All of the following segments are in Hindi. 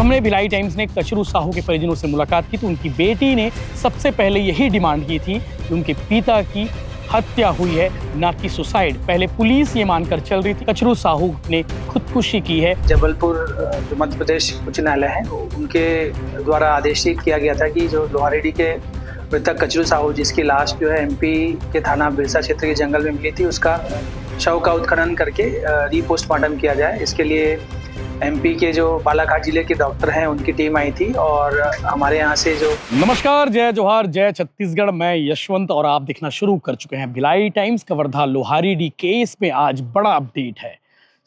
हमने भिलाई टाइम्स ने कचरू साहू के परिजनों से मुलाकात की तो उनकी बेटी ने सबसे पहले यही डिमांड की थी कि उनके पिता की हत्या हुई है, ना कि सुसाइड। पहले पुलिस ये मानकर चल रही थी कचरू साहू ने खुदकुशी की है। जबलपुर जो मध्य प्रदेश उच्च न्यायालय है उनके द्वारा आदेशित किया गया था कि जो लोहारेडी के मृतक कचरू साहू जिसकी लाश जो है एमपी के थाना बिरसा क्षेत्र के जंगल में मिली थी, उसका शव का उत्खनन करके रीपोस्टमार्टम किया जाए। इसके लिए एमपी के जो बालाघाट जिले के डॉक्टर हैं उनकी टीम आई थी और हमारे यहाँ से जो नमस्कार, जय जोहार, जय छत्तीसगढ़। मैं यशवंत और आप देखना शुरू कर चुके हैं भिलाई टाइम्स। कवर्धा लोहारेडी केस में आज बड़ा अपडेट है।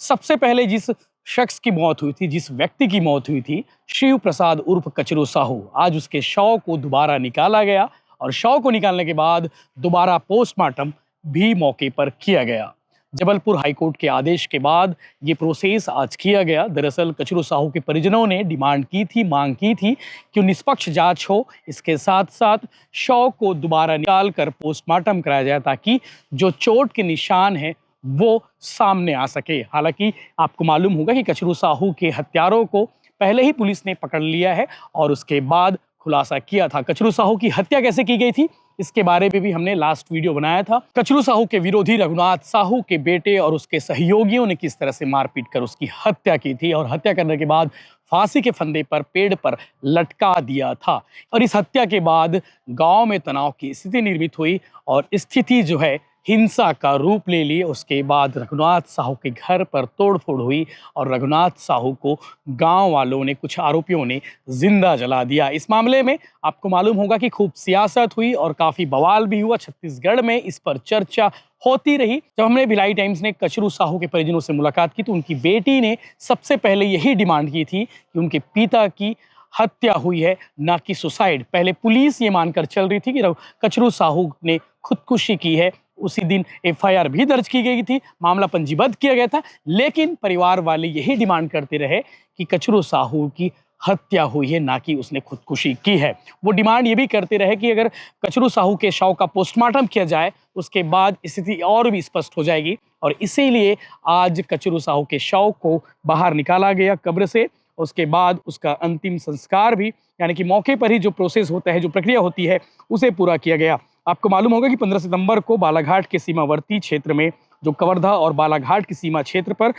सबसे पहले जिस शख्स की मौत हुई थी, जिस व्यक्ति की मौत हुई थी, शिव प्रसाद उर्फ कचरू साहू, आज उसके शव को दोबारा निकाला गया और शव को निकालने के बाद दोबारा पोस्टमार्टम भी मौके पर किया गया। जबलपुर हाईकोर्ट के आदेश के बाद ये प्रोसेस आज किया गया। दरअसल कचरू साहू के परिजनों ने डिमांड की थी, मांग की थी कि निष्पक्ष जांच हो, इसके साथ साथ शव को दोबारा निकाल कर पोस्टमार्टम कराया जाए ताकि जो चोट के निशान हैं वो सामने आ सके। हालांकि आपको मालूम होगा कि कचरू साहू के हत्यारों को पहले ही पुलिस ने पकड़ लिया है और उसके बाद खुलासा किया था। कचरू साहू की हत्या कैसे की गई थी, इसके बारे में भी हमने लास्ट वीडियो बनाया था। कचरू साहू के विरोधी रघुनाथ साहू के बेटे और उसके सहयोगियों ने किस तरह से मारपीट कर उसकी हत्या की थी और हत्या करने के बाद फांसी के फंदे पर पेड़ पर लटका दिया था। और इस हत्या के बाद गांव में तनाव की स्थिति निर्मित हुई और स्थिति जो है हिंसा का रूप ले ली। उसके बाद रघुनाथ साहू के घर पर तोड़फोड़ हुई और रघुनाथ साहू को गांव वालों ने, कुछ आरोपियों ने जिंदा जला दिया। इस मामले में आपको मालूम होगा कि खूब सियासत हुई और काफ़ी बवाल भी हुआ। छत्तीसगढ़ में इस पर चर्चा होती रही। जब हमने भिलाई टाइम्स ने कचरू साहू के परिजनों से मुलाकात की तो उनकी बेटी ने सबसे पहले यही डिमांड की थी कि उनके पिता की हत्या हुई है, ना कि सुसाइड। पहले पुलिस ये मानकर चल रही थी कि कचरू साहू ने खुदकुशी की है। उसी दिन एफआईआर भी दर्ज की गई थी, मामला पंजीबद्ध किया गया था, लेकिन परिवार वाले यही डिमांड करते रहे कि कचरू साहू की हत्या हुई है, ना कि उसने खुदकुशी की है। वो डिमांड ये भी करते रहे कि अगर कचरू साहू के शव का पोस्टमार्टम किया जाए उसके बाद स्थिति और भी स्पष्ट हो जाएगी। और इसीलिए आज कचरू साहू के शव को बाहर निकाला गया कब्र से। उसके बाद उसका अंतिम संस्कार भी, यानी कि मौके पर ही जो प्रोसेस होता है, जो प्रक्रिया होती है, उसे पूरा किया गया। आपको मालूम होगा कि 15 सितंबर को बालाघाट के सीमावर्ती क्षेत्र में, जो कवर्धा और बालाघाट की सीमा क्षेत्र पर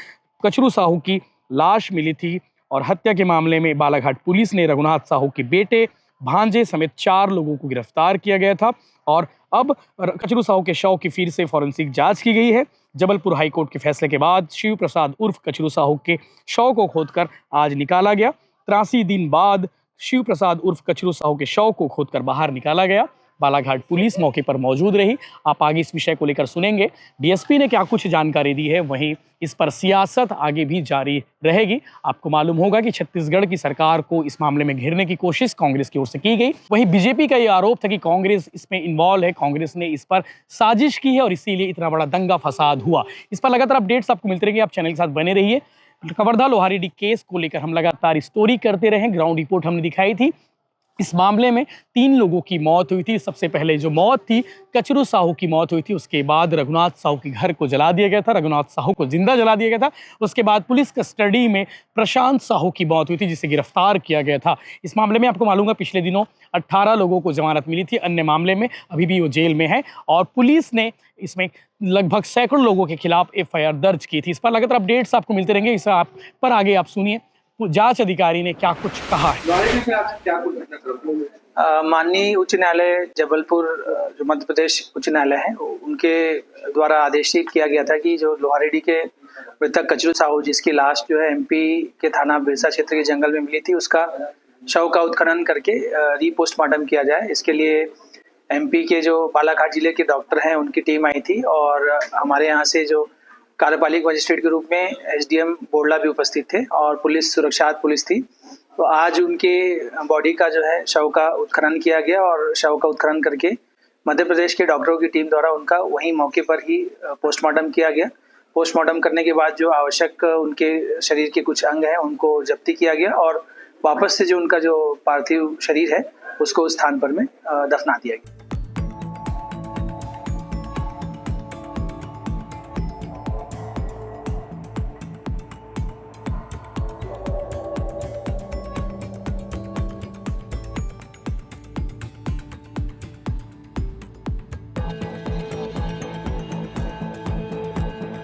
कचरू साहू की लाश मिली थी और हत्या के मामले में बालाघाट पुलिस ने रघुनाथ साहू के बेटे, भांजे समेत 4 लोगों को गिरफ्तार किया गया था। और अब कचरू साहू के शव की फिर से फॉरेंसिक जांच की गई है। जबलपुर हाईकोर्ट के फैसले के बाद शिव प्रसाद उर्फ कचरू साहू के शव को खोदकर आज निकाला गया। 83 दिन बाद शिव प्रसाद उर्फ कचरू साहू के शव को खोदकर बाहर निकाला गया। बालाघाट पुलिस मौके पर मौजूद रही। आप आगे इस विषय को लेकर सुनेंगे डीएसपी ने क्या कुछ जानकारी दी है। वहीं इस पर सियासत आगे भी जारी रहेगी। आपको मालूम होगा कि छत्तीसगढ़ की सरकार को इस मामले में घेरने की कोशिश कांग्रेस की ओर से की गई। वहीं बीजेपी का ये आरोप था कि कांग्रेस इसमें इन्वॉल्व है, कांग्रेस ने इस पर साजिश की है और इसीलिए इतना बड़ा दंगा फसाद हुआ। इस पर लगातार अपडेट्स आपको मिलते रहेंगे, आप चैनल के साथ बने रहिए। कवर्धा लोहारेडी केस को लेकर हम लगातार स्टोरी करते रहे। ग्राउंड रिपोर्ट हमने दिखाई थी। इस मामले में 3 लोगों की मौत हुई थी। सबसे पहले जो मौत थी कचरू साहू की मौत हुई थी। उसके बाद रघुनाथ साहू के घर को जला दिया गया था, रघुनाथ साहू को जिंदा जला दिया गया था। उसके बाद पुलिस कस्टडी में प्रशांत साहू की मौत हुई थी, जिसे गिरफ्तार किया गया था। इस मामले में आपको मालूम है पिछले दिनों 18 लोगों को जमानत मिली थी। अन्य मामले में अभी भी वो जेल में है और पुलिस ने इसमें लगभग सैकड़ों लोगों के खिलाफ एफआईआर दर्ज की थी। इस पर लगातार अपडेट्स आपको मिलते रहेंगे। इस पर आगे आप सुनिए जांच अधिकारी ने क्या कुछ कहा है। माननीय उच्च न्यायालय जबलपुर जो मध्य प्रदेश उच्च न्यायालय है उनके द्वारा आदेशित किया गया था कि जो लोहारेडी के मृतक कचरू साहू जिसकी लाश जो है एमपी के थाना बिरसा क्षेत्र के जंगल में मिली थी, उसका शव का उत्खनन करके रीपोस्टमार्टम किया जाए। इसके लिए एमपी के जो बालाघाट जिले के डॉक्टर हैं उनकी टीम आई थी और हमारे यहाँ से जो कार्यपालिक मजिस्ट्रेट के रूप में एसडीएम बोरला भी उपस्थित थे और पुलिस सुरक्षात पुलिस थी। तो आज उनके बॉडी का जो है शव का उत्खनन किया गया और शव का उत्खनन करके मध्य प्रदेश के डॉक्टरों की टीम द्वारा उनका वहीं मौके पर ही पोस्टमार्टम किया गया। पोस्टमार्टम करने के बाद जो आवश्यक उनके शरीर के कुछ अंग हैं उनको जब्ती किया गया और वापस से जो उनका जो पार्थिव शरीर है उसको उस स्थान पर में दफना दिया गया।